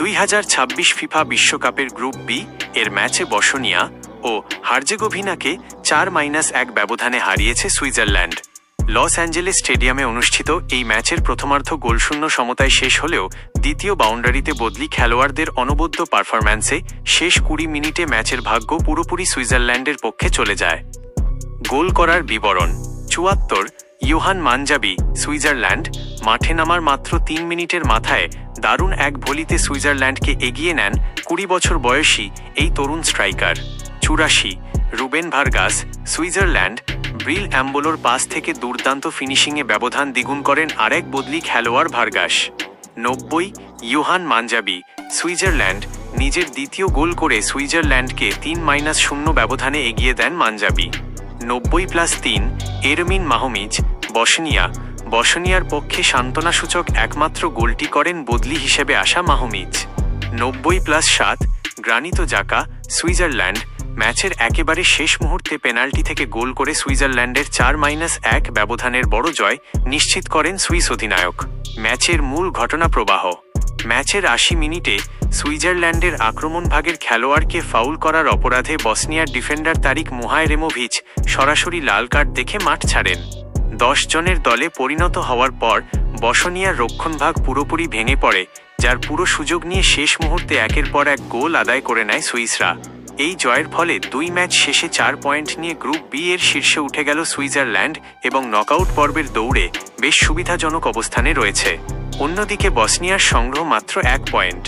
2026 FIFA বিশ্বকাপের group B এর ম্যাচে বসনিয়া ও হার্জেগোভিনাকে 4-1 ব্যবধানে হারিয়েছে সুইজারল্যান্ড। লস অ্যাঞ্জেলেস স্টেডিয়ামে অনুষ্ঠিত এই ম্যাচের প্রথমার্ধ গোলশূন্য সমতায় শেষ হলেও দ্বিতীয় বাউন্ডারিতে বদলি খেলোয়াড়দের অনবদ্য পারফরম্যান্সে শেষ 20 মিনিটে ম্যাচের ভাগ্য পুরোপুরি সুইজারল্যান্ডের পক্ষে চলে যায়। গোল করার বিবরণ: 74 ইয়োহান মানজাবি, সুইজারল্যান্ড। মাঠে নামার মাত্র 3 মিনিটের মাথায় দারুণ এক ভলিতে সুইজারল্যান্ডকে এগিয়ে নেন 20 বছর বয়সী এই তরুণ striker. 84 Ruben Vargas, Switzerland. Breel অ্যাম্বোলোর পাস থেকে দুর্দান্ত ফিনিশিংয়ে ব্যবধান দ্বিগুণ করেন আরেক বদলি খেলোয়াড় ভার্গাস। 90 Johan মানজাবি, Switzerland. নিজের দ্বিতীয় গোল করে সুইজারল্যান্ডকে 3-0 ব্যবধানে এগিয়ে দেন মানজাবি। 90+3 এরমিন মাহমিজ, বসনিয়ার পক্ষে সান্ত্বনাসূচক একমাত্র গোলটি করেন বদলি হিসেবে আসা মাহমিজ। 90+7 গ্রানিতো জাকা, সুইজারল্যান্ড। ম্যাচের একেবারে শেষ মুহূর্তে পেনাল্টি থেকে গোল করে সুইজারল্যান্ডের 4-1 ব্যবধানের বড় জয় নিশ্চিত করেন সুইস অধিনায়ক। ম্যাচের মূল ঘটনা প্রবাহ: ম্যাচের 80 মিনিটে সুইজারল্যান্ডের আক্রমণভাগের খেলোয়াড়কে ফাউল করার অপরাধে বসনিয়ার ডিফেন্ডার তারিক মুহাইরেমোভিচ সরাসরি লাল কার্ড দেখে মাঠ ছাড়েন। 10 জনের দলে পরিণত হওয়ার পর বসনিয়ার রক্ষণভাগ পুরোপুরি ভেঙে পড়ে, যার পুরো সুযোগ নিয়ে শেষ মুহূর্তে একের পর এক গোল আদায় করে নেয় সুইসরা। এই জয়ের ফলে 2 ম্যাচ শেষে 4 পয়েন্ট নিয়ে গ্রুপ বি এর শীর্ষে উঠে গেল সুইজারল্যান্ড এবং নকআউট পর্বের দৌড়ে বেশ সুবিধাজনক অবস্থানে রয়েছে। অন্যদিকে বসনিয়ার সংগ্রহ মাত্র 1 পয়েন্ট।